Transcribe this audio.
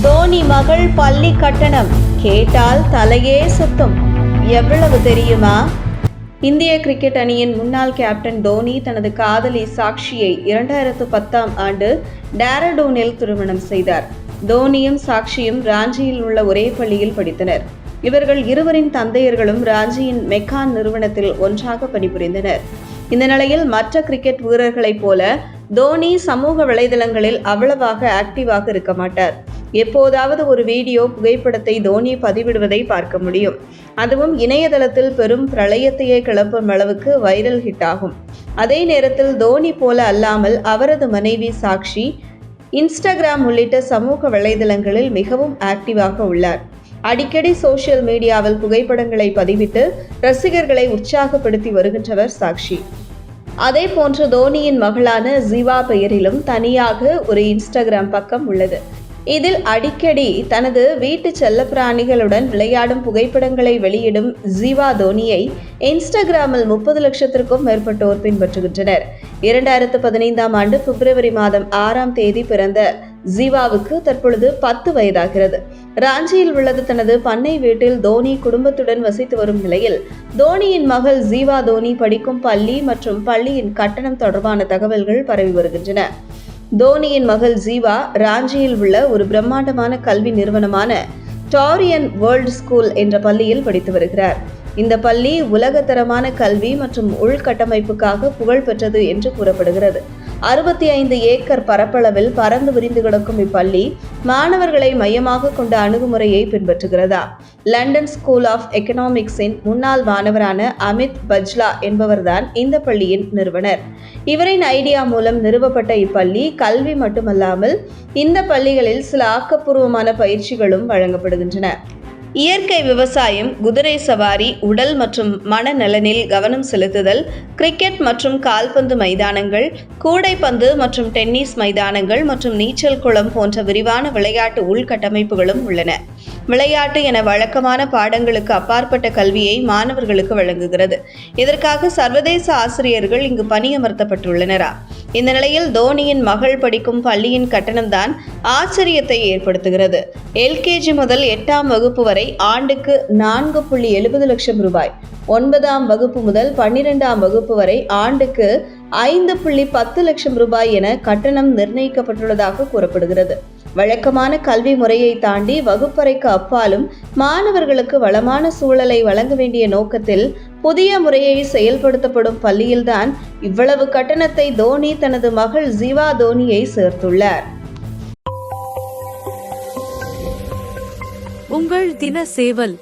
தோனி மகள் பள்ளி கட்டணம் கேட்டால் தலையே சுத்தும். எவ்வளவு தெரியுமா? இந்திய கிரிக்கெட் அணியின் முன்னாள் கேப்டன் தோனி தனது காதலி சாக்ஷியை 2010ஆம் ஆண்டு டேராடூனில் திருமணம் செய்தார். தோனியும் சாக்ஷியும் ராஞ்சியில் உள்ள ஒரே பள்ளியில் படித்தனர். இவர்கள் இருவரின் தந்தையர்களும் ராஞ்சியின் மெக்கான் நிறுவனத்தில் ஒன்றாக பணிபுரிந்தனர். இந்த நிலையில் மற்ற கிரிக்கெட் வீரர்களைப் போல தோனி சமூக வலைதளங்களில் அவ்வளவாக ஆக்டிவாக இருக்க மாட்டார். எப்போதாவது ஒரு வீடியோ புகைப்படத்தை தோனி பதிவிடுவதை பார்க்க முடியும். அதுவும் இணையதளத்தில் பெரும் பிரளயத்தையே கிளப்பும் அளவுக்கு வைரல் ஹிட் ஆகும். அதே நேரத்தில் தோனி போல அல்லாமல் அவரது மனைவி சாக்ஷி இன்ஸ்டாகிராம் உள்ளிட்ட சமூக வலைதளங்களில் மிகவும் ஆக்டிவாக உள்ளார். அடிக்கடி சோஷியல் மீடியாவில் புகைப்படங்களை பதிவிட்டு ரசிகர்களை உற்சாகப்படுத்தி வருகின்றவர் சாக்ஷி. அதே போன்று தோனியின் மகளான ஜீவா பெயரிலும் தனியாக ஒரு இன்ஸ்டாகிராம் பக்கம் உள்ளது. இதில் அடிக்கடி தனது வீட்டு செல்லப்பிராணிகளுடன் விளையாடும் புகைப்படங்களை வெளியிடும் ஜீவா தோனியை இன்ஸ்டாகிராமில் 30 லட்சத்திற்கும் மேற்பட்டோர் பின்பற்றுகின்றனர். 2015ஆம் ஆண்டு பிப்ரவரி மாதம் 6ஆம் தேதி பிறந்த ஜீவாவுக்கு தற்பொழுது 10 வயதாகிறது. ராஞ்சியில் உள்ளது தனது பண்ணை வீட்டில் தோனி குடும்பத்துடன் வசித்து வரும் நிலையில் தோனியின் மகள் ஜீவா தோனி படிக்கும் பள்ளி மற்றும் பள்ளியின் கட்டணம் தொடர்பான தகவல்கள் பரவி வருகின்றன. தோனியின் மகள் ஜீவா ராஞ்சியில் உள்ள ஒரு பிரம்மாண்டமான கல்வி நிறுவனமான டாரியன் வேர்ல்ட் ஸ்கூல் என்ற பள்ளியில் படித்து வருகிறார். இந்த பள்ளி உலகத்தரமான கல்வி மற்றும் உள்கட்டமைப்புக்காக புகழ் பெற்றது என்று கூறப்படுகிறது. 65 ஏக்கர் பரப்பளவில் பறந்து விரிந்து கிடக்கும் இப்பள்ளி மாணவர்களை மையமாக கொண்ட அணுகுமுறையை பின்பற்றுகிறதா? லண்டன் ஸ்கூல் ஆஃப் எக்கனாமிக்ஸின் முன்னாள் மாணவரான அமித் பஜ்லா என்பவர்தான் இந்த பள்ளியின் நிறுவனர். இவரின் ஐடியா மூலம் நிறுவப்பட்ட இப்பள்ளி கல்வி மட்டுமல்லாமல் இந்த பள்ளிகளில் சில ஆக்கப்பூர்வமான பயிற்சிகளும் வழங்கப்படுகின்றன. இயற்கை விவசாயம், குதிரை சவாரி, உடல் மற்றும் மனநலனில் கவனம் செலுத்துதல், கிரிக்கெட் மற்றும் கால்பந்து மைதானங்கள், கூடைப்பந்து மற்றும் டென்னிஸ் மைதானங்கள் மற்றும் நீச்சல் குளம் போன்ற விரிவான விளையாட்டு உள்கட்டமைப்புகளும் உள்ளன. விளையாட்டு என வழக்கமான பாடங்களுக்கு அப்பாற்பட்ட கல்வியை மாணவர்களுக்கு வழங்குகிறது. இதற்காக சர்வதேச ஆசிரியர்கள் இங்கு பணியமர்த்தப்பட்டுள்ளனரா? இந்த நிலையில் தோனியின் மகள் படிக்கும் பள்ளியின் கட்டணம்தான் ஆச்சரியத்தை ஏற்படுத்துகிறது. எல்கேஜி முதல் 8ஆம் வகுப்பு வரை ஆண்டுக்கு 4.70 லட்சம் ரூபாய், 9ஆம் வகுப்பு முதல் 12ஆம் வகுப்பு வரை ஆண்டுக்கு 5.10 லட்சம் ரூபாய் என கட்டணம் நிர்ணயிக்கப்பட்டுள்ளதாக கூறப்படுகிறது. வழக்கமான கல்வி முறையை தாண்டி வகுப்பறைக்கு அப்பாலும் மாணவர்களுக்கு வளமான சூழலை வழங்க வேண்டிய நோக்கத்தில் புதிய முறையை செயல்படுத்தப்படும் பள்ளியில்தான் இவ்வளவு கட்டணத்தை தோனி தனது மகள் ஜீவா தோனியை சேர்த்துள்ளார். உங்கள் தின சேவல்.